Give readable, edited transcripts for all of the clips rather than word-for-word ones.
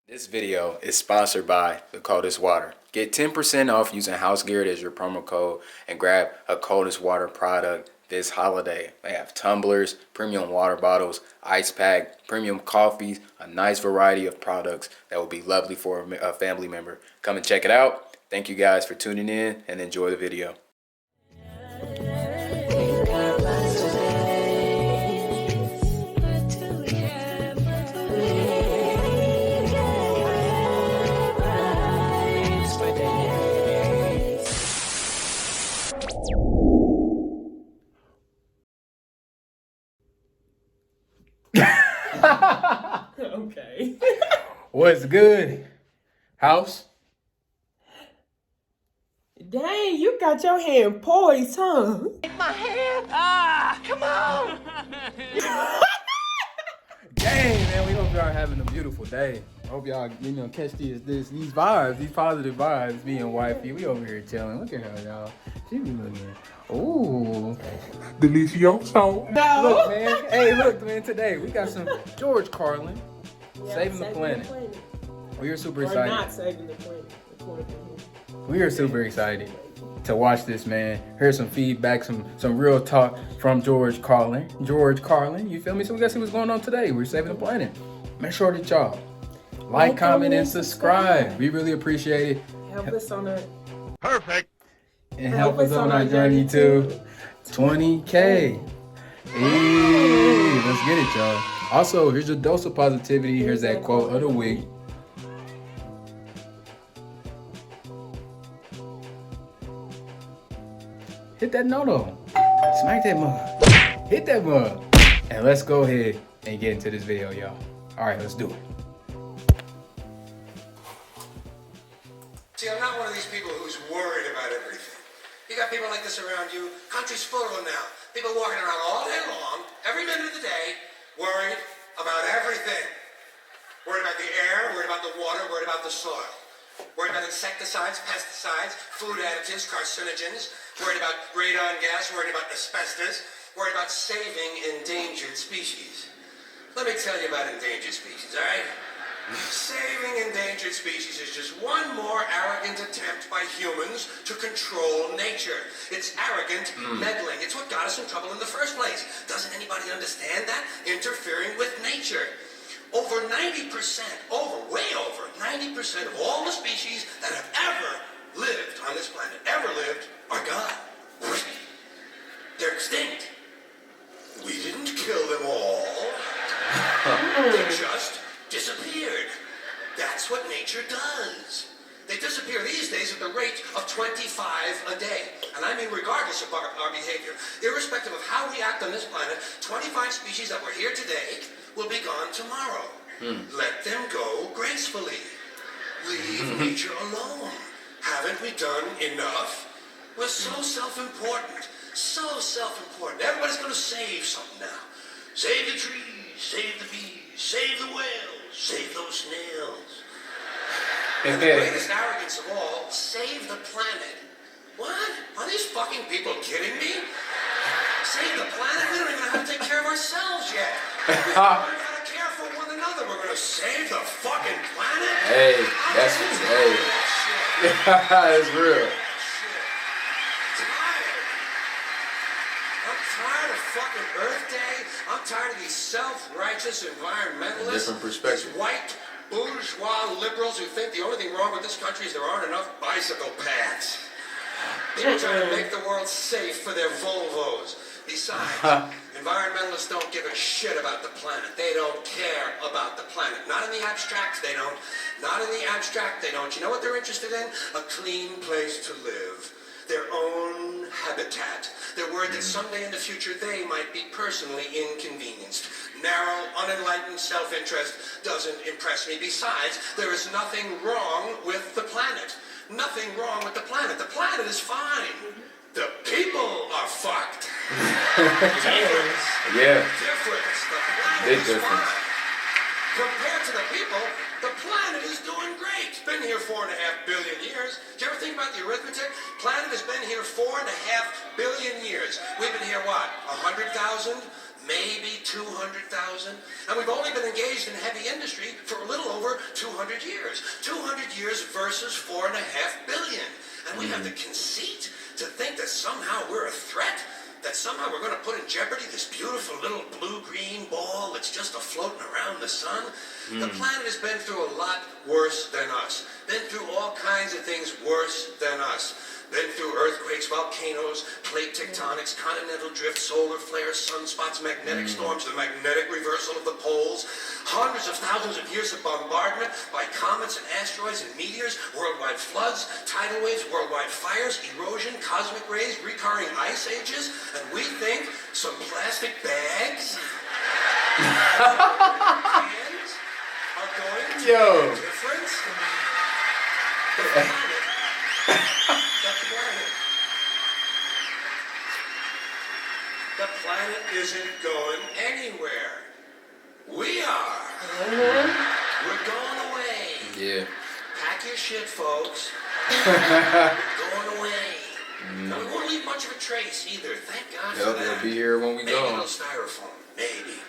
This video is sponsored by the Coldest Water. Get 10% off using housegarrett as your promo code and grab a Coldest Water product this holiday. They have tumblers, premium water bottles, ice pack, premium coffees, a nice variety of products that will be lovely for a family member. Come and check it out. Thank you guys for tuning in and enjoy the video. Okay. What's good, house? Dang, you got your hand poised, huh? Take my hand! Ah, come on! Dang, man, we hope y'all are having a beautiful day. I hope y'all, catch these vibes, these positive vibes, me and wifey. We over here chilling. Look at her, y'all. She be looking, ooh, delicioso. No. Look, man. Hey, look, man, today we got some George Carlin, saving the planet. We are super excited. Or not saving the planet. We are super excited to watch this, man. Here's some feedback, some real talk from George Carlin. George Carlin, you feel me? So we gotta see what's going on today. We're saving the planet. Make sure that y'all like, comment, and subscribe. We really appreciate it. Help us on our... Perfect! And help us on our journey to 20K. Hey, let's get it, y'all. Also, here's a dose of positivity. Here's that quote of the week. Hit that no-no. Smack that mug. Hit that mug. And let's go ahead and get into this video, y'all. All right, let's do it. See, I'm not one of these people who's worried about everything. You got people like this around you. Country's full of them now. People walking around all day long, every minute of the day, worried about everything. Worried about the air, worried about the water, worried about the soil. Worried about insecticides, pesticides, food additives, carcinogens. Worried about radon gas, worried about asbestos. Worried about saving endangered species. Let me tell you about endangered species, all right? Saving endangered species is just one more arrogant attempt by humans to control nature. It's arrogant meddling. It's what got us in trouble in the first place. Doesn't anybody understand that? Interfering with nature. Over 90%, way over 90% of all the species that have ever lived on this planet, are gone. They're extinct. We didn't kill them all. They just disappeared. That's what nature does. They disappear these days at the rate of 25 a day. And I mean regardless of our behavior. Irrespective of how we act on this planet, 25 species that were here today will be gone tomorrow. Let them go gracefully. Leave nature alone. Haven't we done enough? We're so self-important. So self-important. Everybody's going to save something now. Save the trees, save the bees, save the whales, save those snails. And the greatest arrogance of all, save the planet. What? Are these fucking people kidding me? Save the planet? We don't even know how to take care of ourselves yet. We don't know how to care for one another. We're going to save the fucking planet? Hey, that's it's real. I'm tired of fucking Earth Day. I'm tired of these self-righteous environmentalists. Different perspective. These white bourgeois liberals who think the only thing wrong with this country is there aren't enough bicycle paths. People trying to make the world safe for their Volvos. Besides, environmentalists don't give a shit about the planet. They don't care about the planet. Not in the abstract, they don't. Not in the abstract, they don't. You know what they're interested in? A clean place to live. Their own habitat. They're worried that someday in the future they might be personally inconvenienced. Narrow, unenlightened self-interest doesn't impress me. Besides, there is nothing wrong with the planet. Nothing wrong with the planet. The planet is fine. The people are fucked. Difference. Yeah. Difference. The planet Big is difference. fine. Compared to the people, the planet is doing great. It's been here 4.5 billion years. Did you ever think about the arithmetic? Planet has been here 4.5 billion years. We've been here, what, 100,000? maybe 200,000. And we've only been engaged in heavy industry for a little over 200 years. 200 years versus 4.5 billion. And we have the conceit to think that somehow we're a threat, that somehow we're going to put in jeopardy this beautiful little blue-green ball that's just floating around the sun. The planet has been through a lot worse than us. Been through all kinds of things worse than us. Been through earthquakes, volcanoes, plate tectonics, continental drift, solar flares, sunspots, magnetic storms, the magnetic reversal of the poles, hundreds of thousands of years of bombardment by comets and asteroids and meteors, worldwide floods, tidal waves, worldwide fires, erosion, cosmic rays, recurring ice ages, and we think some plastic bags cans are going to make a difference. The planet isn't going anywhere. We are. We're going away. Yeah. Pack your shit, folks. We're going away. Now, we won't leave much of a trace either. Thank God for that. They'll be here when we Maybe a go. little styrofoam. Maybe.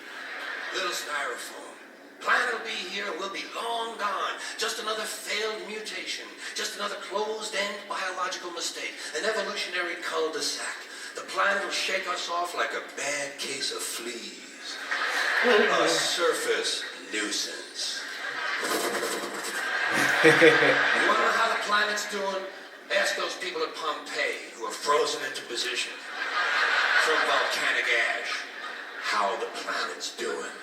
Little styrofoam. Planet will be here and we'll be long gone. Just another failed mutation. Just another closed-end biological mistake. An evolutionary cul-de-sac. The planet will shake us off like a bad case of fleas. A surface nuisance. You want to know how the planet's doing? Ask those people at Pompeii who are frozen into position from volcanic ash how the planet's doing.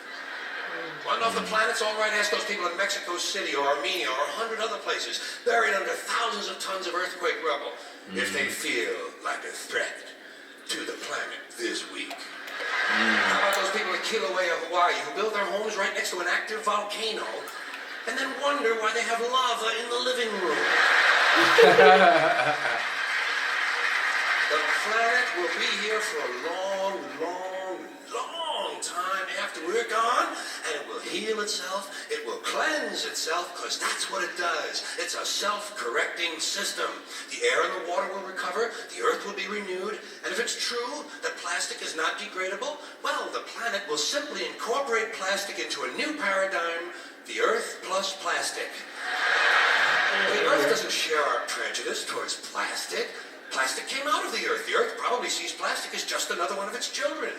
Want to know if the planet's all right? Ask those people in Mexico City or Armenia or 100 other places buried under thousands of tons of earthquake rubble if they feel like a threat to the planet this week. How about those people in Kilauea, Hawaii, who build their homes right next to an active volcano and then wonder why they have lava in the living room? The planet will be here for a long, long, long time after we're gone, and it will heal itself, it will cleanse itself, because that's what it does. It's a self-correcting system. The air and the water will recover, the earth will be renewed, and if it's true that plastic is not degradable, well, the planet will simply incorporate plastic into a new paradigm, the earth plus plastic. The earth doesn't share our prejudice towards plastic. Plastic came out of the earth. The earth probably sees plastic as just another one of its children.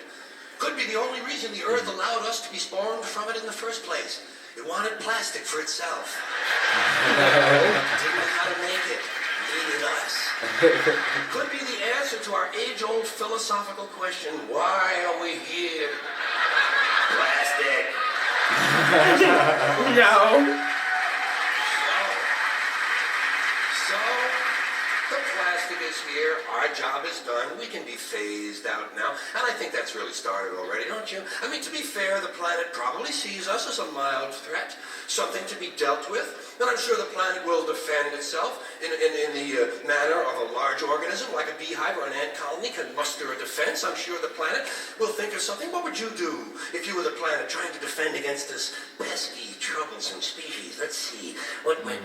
Could be the only reason the earth allowed us to be spawned from it in the first place. It wanted plastic for itself. Didn't know how to make it. Needed us. Could be the answer to our age-old philosophical question, why are we here? Plastic. No. So, the plastic is here, our job is done, we can be phased out now, and I think that's really started already, don't you? I mean, to be fair, the planet probably sees us as a mild threat, something to be dealt with, and I'm sure the planet will defend itself in the manner of a large organism, like a beehive or an ant colony can muster a defense. I'm sure the planet will think of something. What would you do if you were the planet trying to defend against this pesky, troublesome species? Let's see, what might,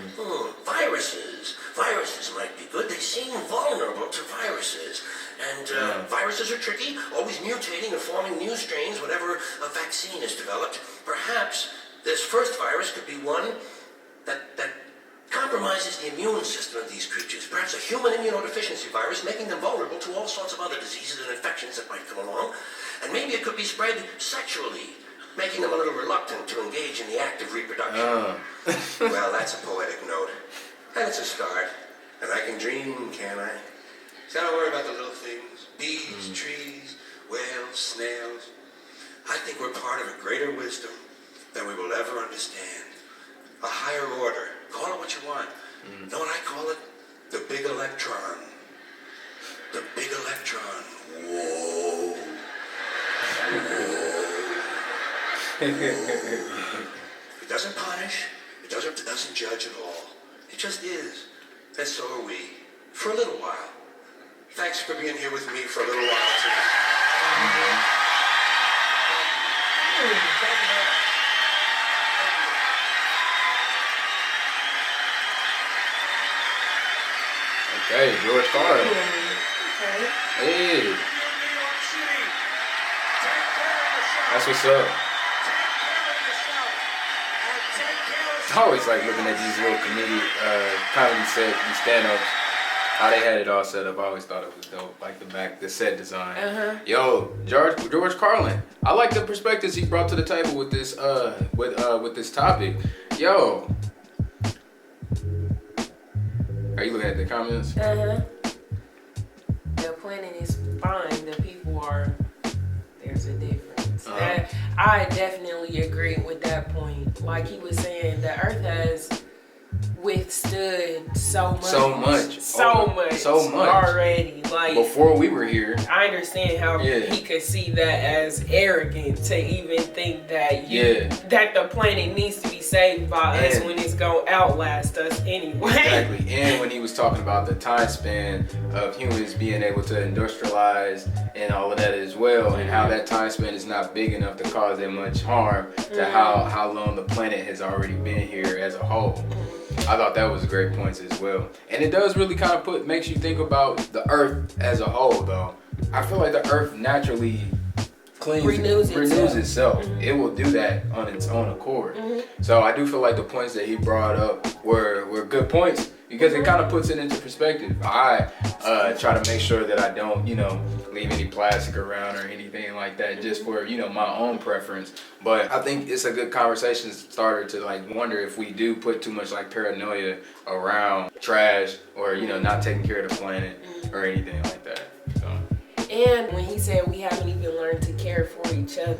viruses. Viruses might be good. They seem vulnerable to viruses. And viruses are tricky, always mutating and forming new strains whenever a vaccine is developed. Perhaps this first virus could be one that compromises the immune system of these creatures. Perhaps a human immunodeficiency virus, making them vulnerable to all sorts of other diseases and infections that might come along. And maybe it could be spread sexually, making them a little reluctant to engage in the act of reproduction. Well, that's a poetic note. And it's a start. And I can dream, can't I? So I don't worry about the little things. Bees, trees, whales, snails. I think we're part of a greater wisdom than we will ever understand. A higher order. Call it what you want. Know what I call it? The big electron. The big electron. Whoa. It doesn't punish. It doesn't judge at all. It just is. And so are we. For a little while. Thanks for being here with me for a little while tonight. Okay, George Carlin. Okay. Hey. New York City. Take care of the That's what's up. I always like looking at these little comedy set, these stand-ups, how they had it all set up. I always thought it was dope, like the set design. Yo, George Carlin, I like the perspectives he brought to the table with this with this topic. Yo, are you looking at the comments? The planet is fine. The people are. There's a difference. I definitely agree with that point. Like he was saying, the Earth has withstood so much already. Like before we were here. I understand how he could see that as arrogant to even think that that the planet needs to be saved by us when it's gonna outlast us anyway. Exactly. And when he was talking about the time span of humans being able to industrialize and all of that as well, and how that time span is not big enough to cause that much harm to how long the planet has already been here as a whole. I thought that was a great point as well. And it does really kind of makes you think about the Earth as a whole, though. I feel like the Earth naturally renews itself. It will do that on its own accord. So I do feel like the points that he brought up were good points, because it kind of puts it into perspective. I try to make sure that I don't, leave any plastic around or anything like that, just for, my own preference. But I think it's a good conversation starter to like wonder if we do put too much like paranoia around trash or, not taking care of the planet or anything like that. So. And when he said we haven't even learned to care for each other.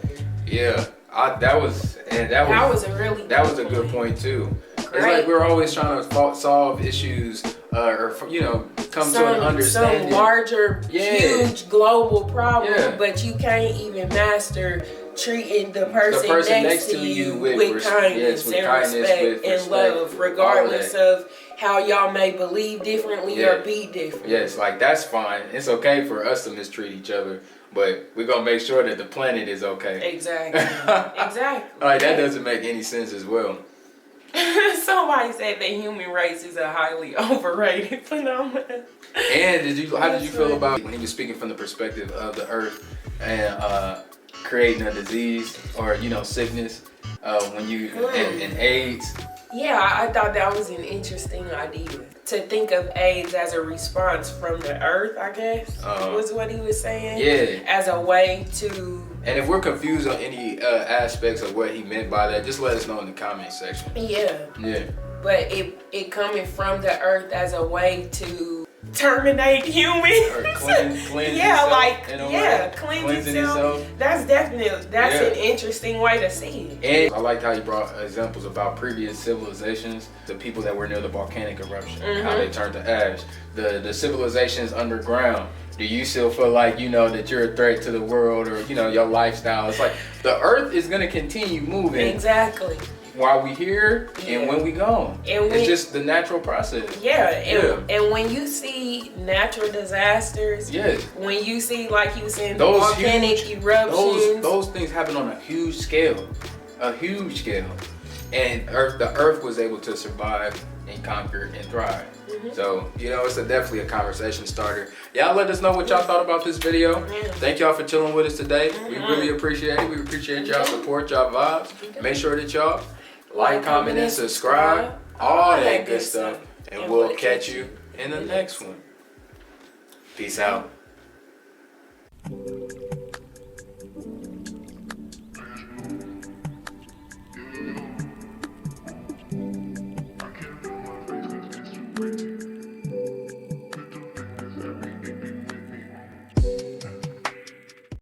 Yeah, that was a good point too. It's like we're always trying to solve issues or come to an understanding. Some larger, huge global problem, but you can't even master treating the person next to you with kindness and respect and love, regardless of how y'all may believe differently or be different. Yes, like that's fine. It's okay for us to mistreat each other, but we're gonna make sure that the planet is okay. Exactly. Exactly. Like that doesn't make any sense as well. Somebody said the human race is a highly overrated phenomenon. And how did you feel about when he was speaking from the perspective of the Earth and creating a disease or sickness when you and AIDS? Yeah, I thought that was an interesting idea. To think of AIDS as a response from the Earth, I guess, was what he was saying. Yeah. As a way to... And if we're confused on any aspects of what he meant by that, just let us know in the comment section. Yeah. Yeah. But it coming from the Earth as a way to terminate humans. Or cleanse itself, cleanse itself. That's an interesting way to see it. And I liked how you brought examples about previous civilizations, the people that were near the volcanic eruption, how they turned to ash, the civilizations underground. Do you still feel like that you're a threat to the world or your lifestyle? It's like the Earth is gonna continue moving. Exactly. While we here and when we gone. It's just the natural process. And when you see natural disasters, when you see, like you said, the volcanic eruptions, those things happen on a huge scale. And the Earth was able to survive and conquer and thrive. So, it's definitely a conversation starter. Y'all let us know what y'all thought about this video. Thank y'all for chilling with us today. We really appreciate it. We appreciate y'all support, y'all vibes. Make sure that y'all like, comment, and subscribe. All that good stuff. And we'll catch you in the next one. Peace out. I can't feel my face 'cause it's too crazy.